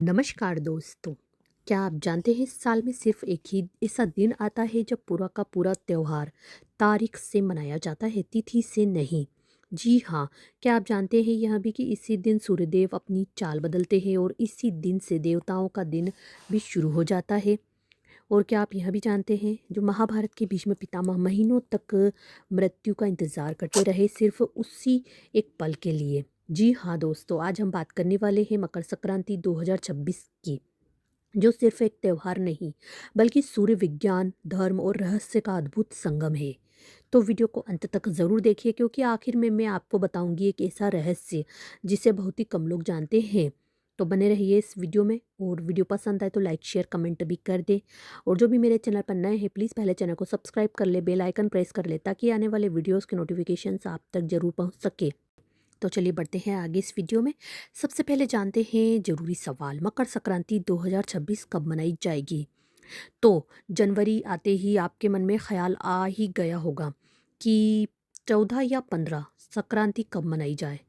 नमस्कार दोस्तों। क्या आप जानते हैं साल में सिर्फ एक ही ऐसा दिन आता है जब पूरा का पूरा त्योहार तारीख से मनाया जाता है, तिथि से नहीं। जी हाँ। क्या आप जानते हैं यह भी कि इसी दिन सूर्यदेव अपनी चाल बदलते हैं और इसी दिन से देवताओं का दिन भी शुरू हो जाता है। और क्या आप यह भी जानते हैं जो महाभारत के भीष्म पितामह महीनों तक मृत्यु का इंतजार करते रहे सिर्फ उसी एक पल के लिए। जी हाँ दोस्तों, आज हम बात करने वाले हैं मकर संक्रांति 2026 की, जो सिर्फ एक त्यौहार नहीं बल्कि सूर्य विज्ञान, धर्म और रहस्य का अद्भुत संगम है। तो वीडियो को अंत तक ज़रूर देखिए, क्योंकि आखिर में मैं आपको बताऊंगी एक ऐसा रहस्य जिसे बहुत ही कम लोग जानते हैं। तो बने रहिए इस वीडियो में, और वीडियो पसंद आए तो लाइक शेयर कमेंट भी कर दे। और जो भी मेरे चैनल पर नए हैं प्लीज़ पहले चैनल को सब्सक्राइब कर ले, बेल आइकन प्रेस कर ले, ताकि आने वाले वीडियोज़ के नोटिफिकेशंस आप तक ज़रूर पहुँच सके। तो चलिए बढ़ते हैं आगे इस वीडियो में। सबसे पहले जानते हैं जरूरी सवाल, मकर संक्रांति 2026 कब मनाई जाएगी। तो जनवरी आते ही आपके मन में ख्याल आ ही गया होगा कि 14 या 15 संक्रांति कब मनाई जाए।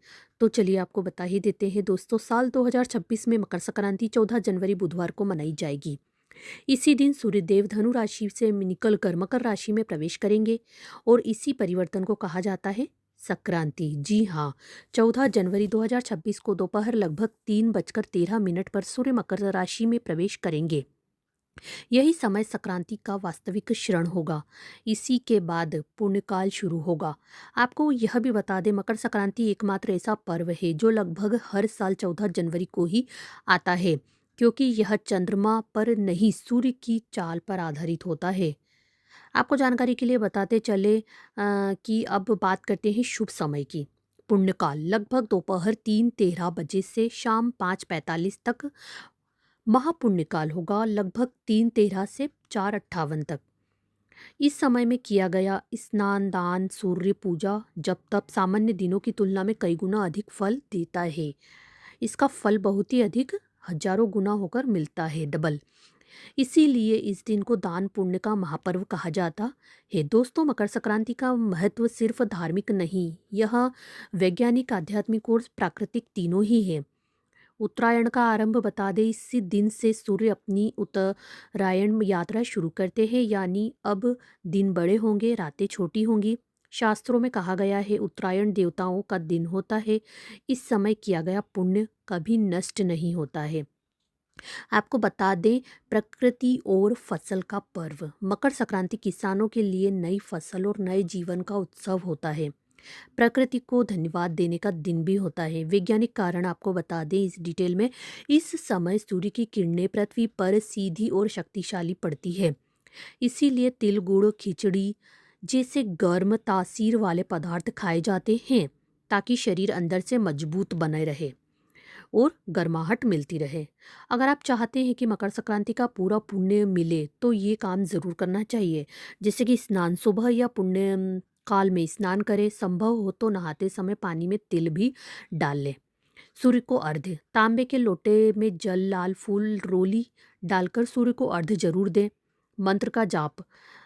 तो चलिए आपको बता ही देते हैं दोस्तों, साल 2026 में मकर संक्रांति 14 जनवरी बुधवार को मनाई जाएगी। इसी दिन सूर्यदेव धनु राशि से निकलकर मकर राशि में प्रवेश करेंगे और इसी परिवर्तन को कहा जाता है संक्रांति। जी हाँ, 14 जनवरी 2026 को दोपहर लगभग 3:13 पर सूर्य मकर राशि में प्रवेश करेंगे। यही समय संक्रांति का वास्तविक क्षण होगा। इसी के बाद पुण्यकाल शुरू होगा। आपको यह भी बता दें, मकर संक्रांति एकमात्र ऐसा पर्व है जो लगभग हर साल 14 जनवरी को ही आता है, क्योंकि यह चंद्रमा पर नहीं सूर्य की चाल पर आधारित होता है। आपको जानकारी के लिए बताते चले कि अब बात करते हैं शुभ समय की। पुण्यकाल लगभग दोपहर 3:13 बजे से शाम 5:45 तक। महापुण्यकाल होगा लगभग 3:13 से 4:58 तक। इस समय में किया गया स्नान, दान, सूर्य पूजा, जप तप सामान्य दिनों की तुलना में कई गुना अधिक फल देता है। इसका फल बहुत ही अधिक, हजारों गुना होकर मिलता है, डबल। इसीलिए इस दिन को दान पुण्य का महापर्व कहा जाता है। दोस्तों, मकर संक्रांति का महत्व सिर्फ धार्मिक नहीं, यह वैज्ञानिक, आध्यात्मिक और प्राकृतिक तीनों ही है। उत्तरायण का आरंभ बता दें, इसी दिन से सूर्य अपनी उत्तरायण यात्रा शुरू करते हैं, यानी अब दिन बड़े होंगे, रातें छोटी होंगी। शास्त्रों में कहा गया है उत्तरायण देवताओं का दिन होता है। इस समय किया गया पुण्य कभी नष्ट नहीं होता है। आपको बता दें, प्रकृति और फसल का पर्व मकर संक्रांति किसानों के लिए नई फसल और नए जीवन का उत्सव होता है। प्रकृति को धन्यवाद देने का दिन भी होता है। वैज्ञानिक कारण आपको बता दें इस डिटेल में, इस समय सूर्य की किरणें पृथ्वी पर सीधी और शक्तिशाली पड़ती है। इसीलिए तिल, गुड़, खिचड़ी जैसे गर्म तासीर वाले पदार्थ खाए जाते हैं, ताकि शरीर अंदर से मजबूत बने रहे और गर्माहट मिलती रहे। अगर आप चाहते हैं कि मकर संक्रांति का पूरा पुण्य मिले तो ये काम ज़रूर करना चाहिए, जैसे कि स्नान, सुबह या पुण्य काल में स्नान करें। संभव हो तो नहाते समय पानी में तिल भी डाल लें। सूर्य को अर्घ्य, तांबे के लोटे में जल, लाल फूल, रोली डालकर सूर्य को अर्घ्य जरूर दें। मंत्र का जाप,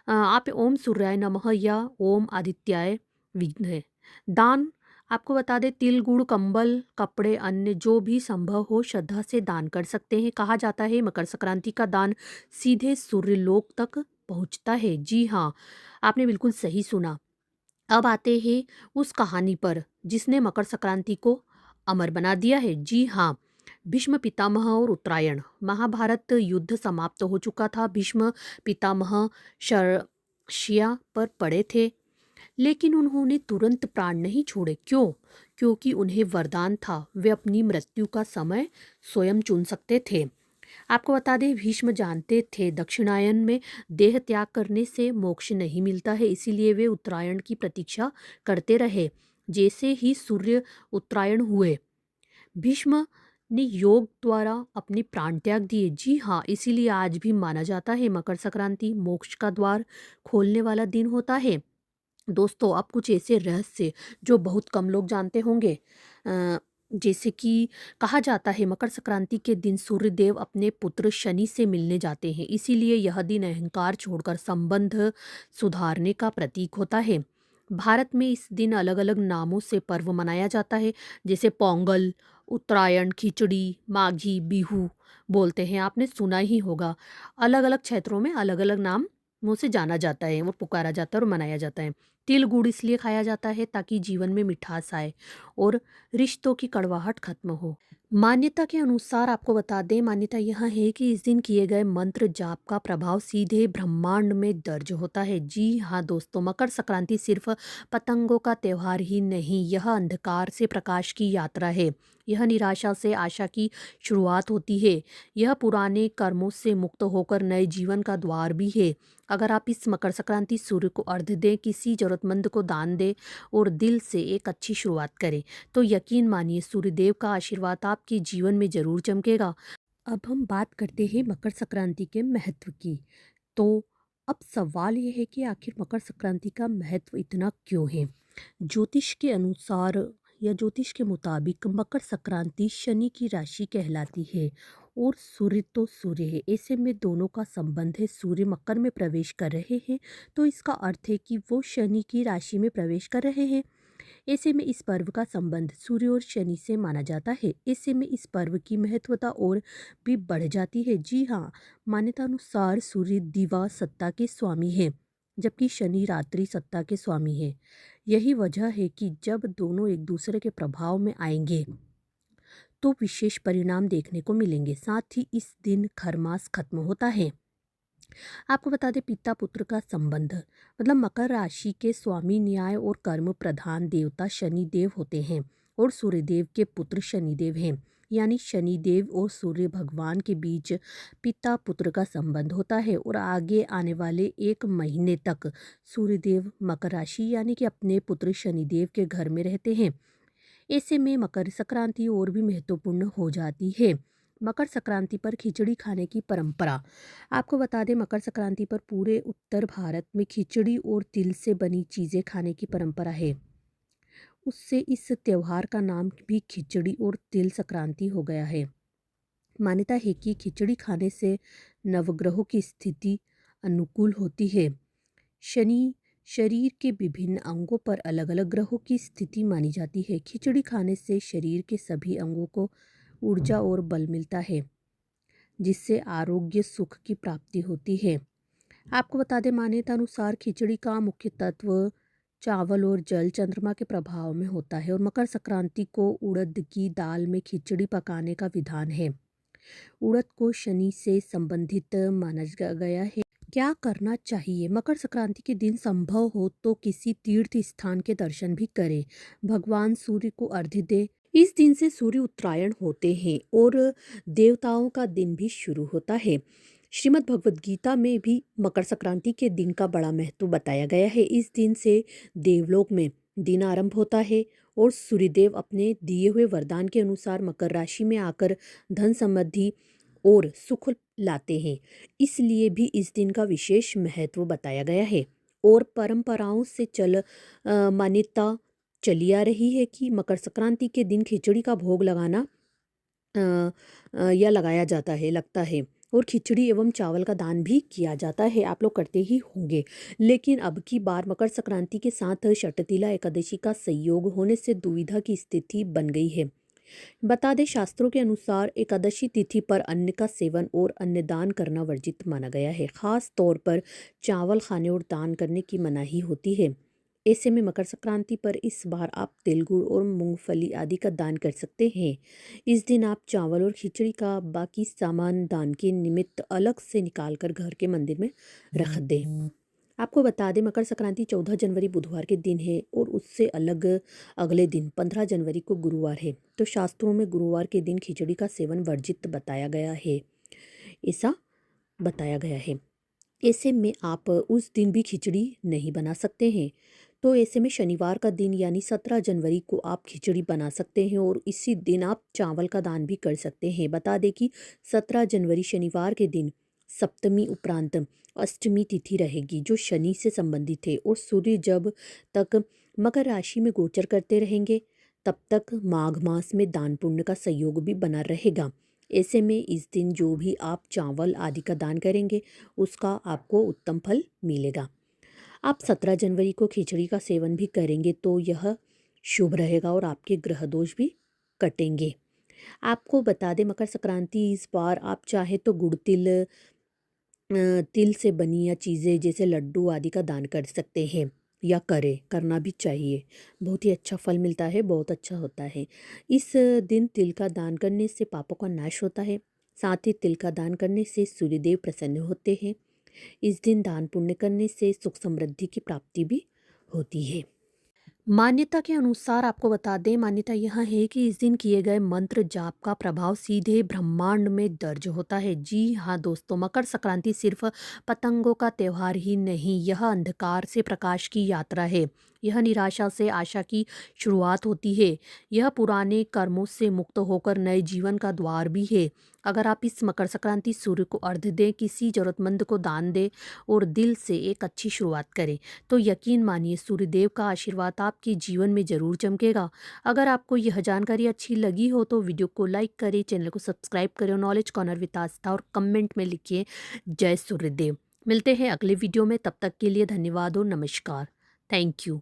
आप ओम सूर्याय नमः या ओम आदित्याय विघ्ने। दान, आपको बता दें तिल, गुड़, कंबल, कपड़े, अन्य जो भी संभव हो श्रद्धा से दान कर सकते हैं। कहा जाता है मकर संक्रांति का दान सीधे सूर्य लोक तक पहुंचता है। जी हाँ, आपने बिल्कुल सही सुना। अब आते हैं उस कहानी पर जिसने मकर संक्रांति को अमर बना दिया है। जी हाँ, भीष्म पितामह और उत्तरायण। महाभारत युद्ध समाप्त हो चुका था। भीष्म पितामह शर्या पर पड़े थे, लेकिन उन्होंने तुरंत प्राण नहीं छोड़े। क्यों? क्योंकि उन्हें वरदान था, वे अपनी मृत्यु का समय स्वयं चुन सकते थे। आपको बता दें, भीष्म जानते थे दक्षिणायन में देह त्याग करने से मोक्ष नहीं मिलता है, इसीलिए वे उत्तरायण की प्रतीक्षा करते रहे। जैसे ही सूर्य उत्तरायण हुए, भीष्म ने योग द्वारा अपने प्राण त्याग दिए। जी हाँ, इसीलिए आज भी माना जाता है मकर संक्रांति मोक्ष का द्वार खोलने वाला दिन होता है। दोस्तों, अब कुछ ऐसे रहस्य जो बहुत कम लोग जानते होंगे। जैसे कि कहा जाता है मकर संक्रांति के दिन सूर्यदेव अपने पुत्र शनि से मिलने जाते हैं, इसीलिए यह दिन अहंकार छोड़कर संबंध सुधारने का प्रतीक होता है। भारत में इस दिन अलग अलग नामों से पर्व मनाया जाता है, जैसे पोंगल, उत्तरायण, खिचड़ी, माघी, बिहू बोलते हैं, आपने सुना ही होगा। अलग-अलग क्षेत्रों में अलग-अलग नाम मुँह से जाना जाता है और पुकारा जाता है और मनाया जाता है। तिल गुड़ इसलिए खाया जाता है ताकि जीवन में मिठास आए और रिश्तों की कड़वाहट खत्म हो। मान्यता के अनुसार आपको बता दें, मान्यता यह है कि इस दिन किए गए मंत्र जाप का प्रभाव सीधे ब्रह्मांड में दर्ज होता है। जी हाँ दोस्तों, मकर संक्रांति सिर्फ पतंगों का त्योहार ही नहीं, यह अंधकार से प्रकाश की यात्रा है। यह निराशा से आशा की शुरुआत होती है। यह पुराने कर्मों से मुक्त होकर नए जीवन का द्वार भी है। अगर आप इस मकर संक्रांति सूर्य को अर्घ्य दें, किसी जरूरतमंद को दान दें और दिल से एक अच्छी शुरुआत करें, तो यकीन मानिए सूर्यदेव का आशीर्वाद आपके जीवन में जरूर चमकेगा। अब हम बात करते हैं मकर संक्रांति के महत्व की। तो अब सवाल ये है कि आखिर मकर संक्रांति का महत्व इतना क्यों है? ज्योतिष के अनुसार या ज्योतिष के मुताबिक मकर संक्रांति शनि की राशि कहलाती है और सूर्य तो सूर्य है, ऐसे में दोनों का संबंध है। सूर्य मकर में प्रवेश कर रहे हैं तो इसका अर्थ है कि वो शनि की राशि में प्रवेश कर रहे हैं। ऐसे में इस पर्व का संबंध सूर्य और शनि से माना जाता है। ऐसे में इस पर्व की महत्वता और भी बढ़ जाती है। जी हाँ, मान्यता अनुसार सूर्य दिवा सत्ता के स्वामी है, जबकि शनि रात्रि सत्ता के स्वामी है। यही वजह है कि जब दोनों एक दूसरे के प्रभाव में आएंगे तो विशेष परिणाम देखने को मिलेंगे। साथ ही इस दिन खरमास खत्म होता है। आपको बता दें, पिता पुत्र का संबंध मतलब मकर राशि के स्वामी न्याय और कर्म प्रधान देवता शनि देव होते हैं और सूर्यदेव के पुत्र शनिदेव हैं। यानी शनिदेव और सूर्य भगवान के बीच पिता पुत्र का संबंध होता है और आगे आने वाले 1 महीने तक सूर्यदेव मकर राशि यानी कि अपने पुत्र शनिदेव के घर में रहते हैं। ऐसे में मकर संक्रांति और भी महत्वपूर्ण हो जाती है। मकर संक्रांति पर खिचड़ी खाने की परंपरा। आपको बता दें, मकर संक्रांति पर पूरे उत्तर भारत में खिचड़ी और तिल से बनी चीज़ें खाने की परंपरा है। उससे इस त्योहार का नाम भी खिचड़ी और तिल संक्रांति हो गया है। मान्यता है कि खिचड़ी खाने से नवग्रहों की स्थिति अनुकूल होती है। शनि शरीर के विभिन्न अंगों पर अलग अलग ग्रहों की स्थिति मानी जाती है। खिचड़ी खाने से शरीर के सभी अंगों को ऊर्जा और बल मिलता है, जिससे आरोग्य सुख की प्राप्ति होती है। आपको बता दें, मान्यता अनुसार खिचड़ी का मुख्य तत्व चावल और जल चंद्रमा के प्रभाव में होता है और मकर संक्रांति को उड़द की दाल में खिचड़ी पकाने का विधान है। उड़द को शनि से संबंधित माना गया है। क्या करना चाहिए? मकर संक्रांति के दिन संभव हो तो किसी तीर्थ स्थान के दर्शन भी करें। भगवान सूर्य को अर्घ्य दें। इस दिन से सूर्य उत्तरायण होते हैं और देवताओं का दिन भी शुरू होता है। श्रीमद् भगवद गीता में भी मकर संक्रांति के दिन का बड़ा महत्व बताया गया है। इस दिन से देवलोक में दिन आरंभ होता है और सूर्यदेव अपने दिए हुए वरदान के अनुसार मकर राशि में आकर धन समृद्धि और सुख लाते हैं। इसलिए भी इस दिन का विशेष महत्व बताया गया है और परंपराओं से मान्यता चली आ रही है कि मकर संक्रांति के दिन खिचड़ी का भोग लगाना या लगाया जाता है लगता है और खिचड़ी एवं चावल का दान भी किया जाता है। आप लोग करते ही होंगे। लेकिन अब की बार मकर संक्रांति के साथ षटतिला एकादशी का संयोग होने से दुविधा की स्थिति बन गई है। बता दें, शास्त्रों के अनुसार एकादशी तिथि पर अन्न का सेवन और अन्नदान करना वर्जित माना गया है। खास तौर पर चावल खाने और दान करने की मनाही होती है। ऐसे में मकर संक्रांति पर इस बार आप तिल गुड़ और मूंगफली आदि का दान कर सकते हैं। इस दिन आप चावल और खिचड़ी का बाकी सामान दान के निमित्त अलग से निकाल कर घर के मंदिर में रख दें। आपको बता दें, मकर संक्रांति 14 जनवरी बुधवार के दिन है और उससे अलग अगले दिन 15 जनवरी को गुरुवार है। तो शास्त्रों में गुरुवार के दिन खिचड़ी का सेवन वर्जित बताया गया है, ऐसा बताया गया है। ऐसे में आप उस दिन भी खिचड़ी नहीं बना सकते हैं। तो ऐसे में शनिवार का दिन यानी 17 जनवरी को आप खिचड़ी बना सकते हैं और इसी दिन आप चावल का दान भी कर सकते हैं। बता दें कि 17 जनवरी शनिवार के दिन सप्तमी उपरांत अष्टमी तिथि रहेगी, जो शनि से संबंधित है और सूर्य जब तक मकर राशि में गोचर करते रहेंगे तब तक माघ मास में दान पुण्य का संयोग भी बना रहेगा। ऐसे में इस दिन जो भी आप चावल आदि का दान करेंगे उसका आपको उत्तम फल मिलेगा। आप 17 जनवरी को खिचड़ी का सेवन भी करेंगे तो यह शुभ रहेगा और आपके ग्रह दोष भी कटेंगे। आपको बता दें मकर संक्रांति इस बार आप चाहे तो गुड़ तिल से बनी या चीज़ें जैसे लड्डू आदि का दान कर सकते हैं या करें, करना भी चाहिए। बहुत ही अच्छा फल मिलता है, बहुत अच्छा होता है। इस दिन तिल का दान करने से पापों का नाश होता है। साथ ही तिल का दान करने से सूर्यदेव प्रसन्न होते हैं। इस दिन दान पुण्य करने से सुख समृद्धि की प्राप्ति भी होती है। मान्यता के अनुसार आपको बता दें, मान्यता यह है कि इस दिन किए गए मंत्र जाप का प्रभाव सीधे ब्रह्मांड में दर्ज होता है। जी हाँ दोस्तों, मकर संक्रांति सिर्फ पतंगों का त्यौहार ही नहीं, यह अंधकार से प्रकाश की यात्रा है। यह निराशा से आशा की शुरुआत होती है। यह पुराने कर्मों से मुक्त होकर नए जीवन का द्वार भी है। अगर आप इस मकर संक्रांति सूर्य को अर्घ्य दें, किसी जरूरतमंद को दान दें और दिल से एक अच्छी शुरुआत करें, तो यकीन मानिए सूर्यदेव का आशीर्वाद आपके जीवन में ज़रूर चमकेगा। अगर आपको यह जानकारी अच्छी लगी हो तो वीडियो को लाइक करें, चैनल को सब्सक्राइब करें और नॉलेज कॉर्नर विद आस्था और कमेंट में लिखिए जय सूर्यदेव। मिलते हैं अगले वीडियो में, तब तक के लिए धन्यवाद और नमस्कार। Thank you.